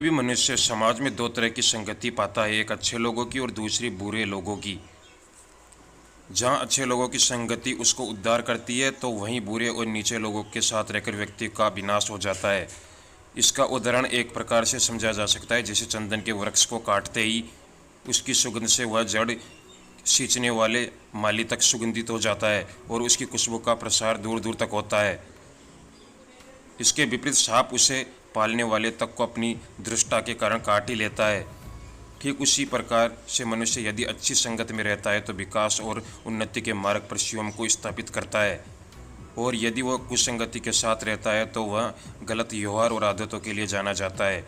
भी मनुष्य समाज में दो तरह की संगति पाता है, एक अच्छे लोगों की और दूसरी बुरे लोगों की। जहाँ अच्छे लोगों की संगति उसको उद्धार करती है, तो वहीं बुरे और नीचे लोगों के साथ रहकर व्यक्ति का विनाश हो जाता है। इसका उदाहरण एक प्रकार से समझा जा सकता है, जैसे चंदन के वृक्ष को काटते ही उसकी सुगंध से वह जड़ सींचने वाले माली तक सुगंधित हो जाता है और उसकी खुशबू का प्रसार दूर दूर तक होता है। इसके विपरीत सांप उसे पालने वाले तक को अपनी दृष्टा के कारण काट ही लेता है। ठीक उसी प्रकार से मनुष्य यदि अच्छी संगत में रहता है तो विकास और उन्नति के मार्ग पर स्वयं को स्थापित करता है, और यदि वह कुसंगति के साथ रहता है तो वह गलत व्यवहार और आदतों के लिए जाना जाता है।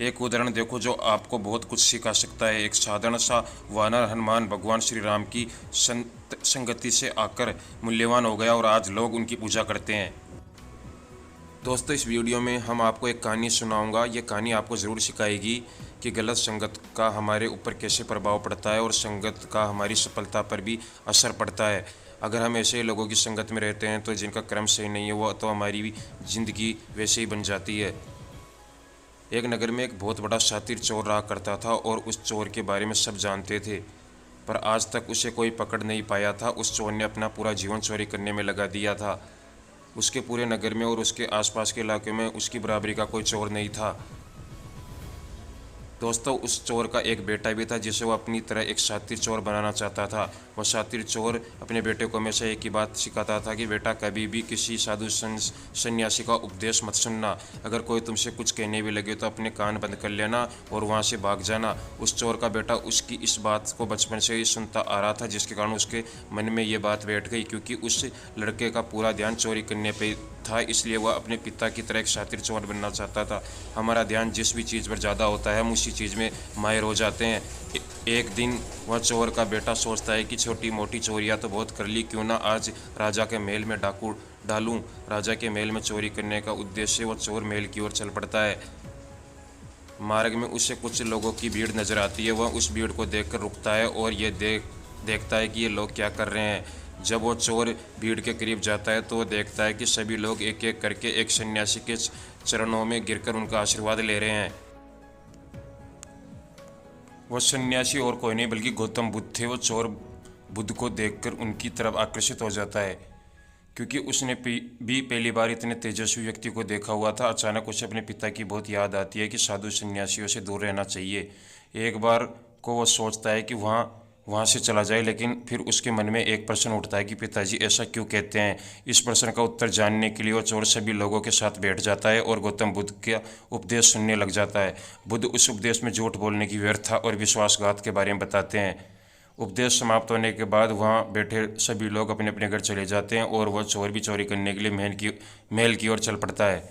एक उदाहरण देखो जो आपको बहुत कुछ सिखा सकता है। एक साधारण सा वानर हनुमान भगवान श्री राम की संगति से आकर मूल्यवान हो गया और आज लोग उनकी पूजा करते हैं। दोस्तों, इस वीडियो में हम आपको एक कहानी सुनाऊंगा। ये कहानी आपको ज़रूर सिखाएगी कि गलत संगत का हमारे ऊपर कैसे प्रभाव पड़ता है और संगत का हमारी सफलता पर भी असर पड़ता है। अगर हम ऐसे लोगों की संगत में रहते हैं तो जिनका क्रम सही नहीं है, वो तो हमारी भी ज़िंदगी वैसे ही बन जाती है। एक नगर में एक बहुत बड़ा शातिर चोर रहा करता था और उस चोर के बारे में सब जानते थे, पर आज तक उसे कोई पकड़ नहीं पाया था। उस चोर ने अपना पूरा जीवन चोरी करने में लगा दिया था। उसके पूरे नगर में और उसके आसपास के इलाके में उसकी बराबरी का कोई चोर नहीं था। दोस्तों, उस चोर का एक बेटा भी था जिसे वो अपनी तरह एक शातिर चोर बनाना चाहता था। वह शातिर चोर अपने बेटे को हमेशा एक ही बात सिखाता था कि बेटा, कभी भी किसी साधु सन्यासी का उपदेश मत सुनना। अगर कोई तुमसे कुछ कहने भी लगे तो अपने कान बंद कर लेना और वहाँ से भाग जाना। उस चोर का बेटा उसकी इस बात को बचपन से ही सुनता आ रहा था, जिसके कारण उसके मन में ये बात बैठ गई। क्योंकि उस लड़के का पूरा ध्यान चोरी करने पर था, इसलिए वह अपने पिता की तरह एक शातिर चोर बनना चाहता था। हमारा ध्यान जिस भी चीज़ पर ज़्यादा होता है, हम उसी चीज़ में माहिर हो जाते हैं। एक दिन वह चोर का बेटा सोचता है कि छोटी मोटी चोरियां तो बहुत कर ली, क्यों ना आज राजा के महल में डाकू डालूं। राजा के महल में चोरी करने का उद्देश्य वह चोर महल की ओर चल पड़ता है। मार्ग में उसे कुछ लोगों की भीड़ नजर आती है। वह उस भीड़ को देखकर रुकता है और ये देखता है कि ये लोग क्या कर रहे हैं। जब वो चोर भीड़ के करीब जाता है तो वो देखता है कि सभी लोग एक एक करके एक सन्यासी के चरणों में गिरकर उनका आशीर्वाद ले रहे हैं। वह सन्यासी और कोई नहीं बल्कि गौतम बुद्ध थे। वो चोर बुद्ध को देखकर उनकी तरफ आकर्षित हो जाता है, क्योंकि उसने भी पहली बार इतने तेजस्वी व्यक्ति को देखा हुआ था। अचानक उसे अपने पिता की बहुत याद आती है कि साधु सन्यासियों से दूर रहना चाहिए। एक बार को वह सोचता है कि वहाँ से चला जाए, लेकिन फिर उसके मन में एक प्रश्न उठता है कि पिताजी ऐसा क्यों कहते हैं। इस प्रश्न का उत्तर जानने के लिए वह चोर सभी लोगों के साथ बैठ जाता है और गौतम बुद्ध का उपदेश सुनने लग जाता है। बुद्ध उस उपदेश में झूठ बोलने की व्यर्थता और विश्वासघात के बारे में बताते हैं। उपदेश समाप्त होने के बाद वहाँ बैठे सभी लोग अपने अपने घर चले जाते हैं और वह चोर भी चोरी करने के लिए महल की ओर चल पड़ता है।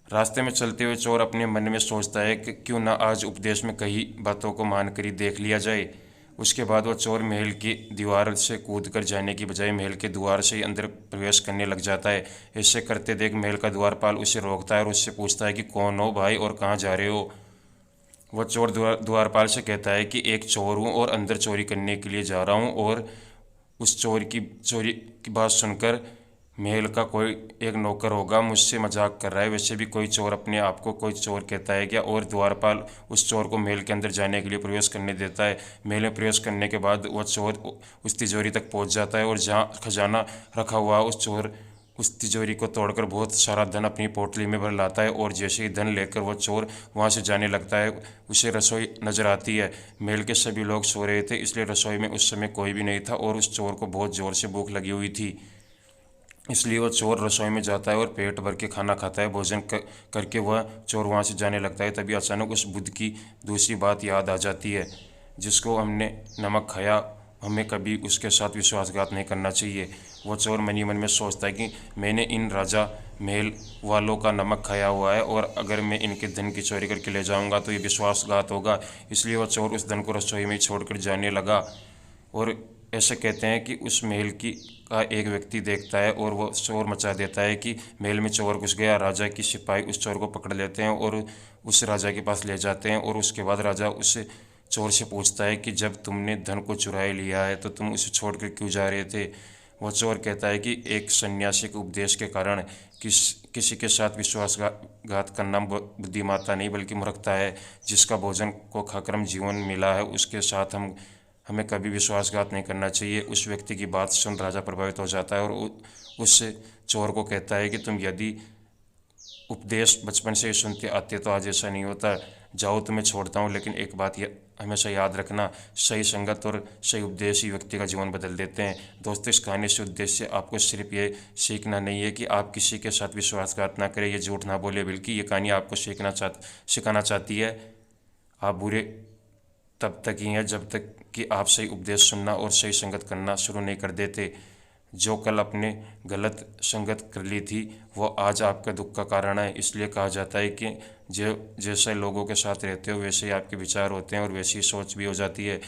रास्ते में चलते हुए चोर अपने मन में सोचता है कि क्यों ना आज उपदेश में कई बातों को मान कर ही देख लिया जाए। उसके बाद वह चोर महल की दीवार से कूद कर जाने की बजाय महल के द्वार से ही अंदर प्रवेश करने लग जाता है। ऐसे करते देख महल का द्वारपाल उसे रोकता है और उससे पूछता है कि कौन हो भाई और कहाँ जा रहे हो। वह चोर द्वारपाल से कहता है कि एक चोर हूँ और अंदर चोरी करने के लिए जा रहा हूँ। और उस चोरी की बात सुनकर महल का कोई एक नौकर होगा मुझसे मजाक कर रहा है। वैसे भी कोई चोर अपने आप को कोई चोर कहता है क्या। और द्वारपाल उस चोर को महल के अंदर जाने के लिए प्रवेश करने देता है। महल में प्रवेश करने के बाद वह चोर उस तिजोरी तक पहुंच जाता है और जहां खजाना रखा हुआ उस चोर उस तिजोरी को तोड़कर बहुत सारा धन अपनी पोटली में भर लाता है। और जैसे ही धन लेकर वह चोर वहां से जाने लगता है, उसे रसोई नजर आती है। महल के सभी लोग सो रहे थे, इसलिए रसोई में उस समय कोई भी नहीं था और उस चोर को बहुत जोर से भूख लगी हुई थी। इसलिए वह चोर रसोई में जाता है और पेट भर के खाना खाता है। भोजन करके वह चोर वहाँ से जाने लगता है। तभी अचानक उस बुद्ध की दूसरी बात याद आ जाती है, जिसको हमने नमक खाया, हमें कभी उसके साथ विश्वासघात नहीं करना चाहिए। वह चोर मन ही मन में सोचता है कि मैंने इन राजा महल वालों का नमक खाया हुआ है और अगर मैं इनके धन की चोरी करके ले जाऊंगा तो ये विश्वासघात होगा। इसलिए वह चोर उस धन को रसोई में छोड़कर जाने लगा। और ऐसे कहते हैं कि उस महल की का एक व्यक्ति देखता है और वो शोर मचा देता है कि महल में चोर घुस गया। राजा की सिपाही उस चोर को पकड़ लेते हैं और उस राजा के पास ले जाते हैं। और उसके बाद राजा उस चोर से पूछता है कि जब तुमने धन को चुरा लिया है तो तुम उसे छोड़कर क्यों जा रहे थे। वह चोर कहता है कि एक सन्यासी के उपदेश के कारण किसी के साथ विश्वासघात करना बुद्धिमत्ता नहीं बल्कि मूर्खता है। जिसका भोजन को खाकर हम जीवन मिला है उसके साथ हमें कभी विश्वासघात नहीं करना चाहिए। उस व्यक्ति की बात सुन राजा प्रभावित हो जाता है और उस चोर को कहता है कि तुम यदि उपदेश बचपन से ही सुनते आते तो आज ऐसा नहीं होता। जाओ, तुम्हें छोड़ता हूँ, लेकिन एक बात हमेशा याद रखना, सही संगत और सही उपदेश ही व्यक्ति का जीवन बदल देते हैं। दोस्तों, इस कहानी से उद्देश्य आपको सिर्फ ये सीखना नहीं है कि आप किसी के साथ विश्वासघात ना करें, ये झूठ ना बोले, बल्कि ये कहानी आपको सिखाना चाहती है आप बुरे तब तक ही हैं जब तक कि आप सही उपदेश सुनना और सही संगत करना शुरू नहीं कर देते। जो कल आपने गलत संगत कर ली थी वो आज आपका दुख का कारण है। इसलिए कहा जाता है कि जैसे लोगों के साथ रहते हो वैसे ही आपके विचार होते हैं और वैसी सोच भी हो जाती है,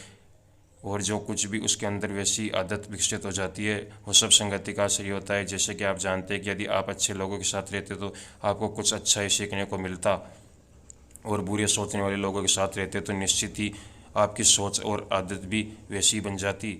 और जो कुछ भी उसके अंदर वैसी आदत विकसित हो जाती है। वो सब संगति का असर ही होता है। जैसे कि आप जानते हैं कि यदि आप अच्छे लोगों के साथ रहते तो आपको कुछ अच्छा ही सीखने को मिलता, और बुरे सोचने वाले लोगों के साथ रहते तो निश्चित ही आपकी सोच और आदत भी वैसी बन जाती।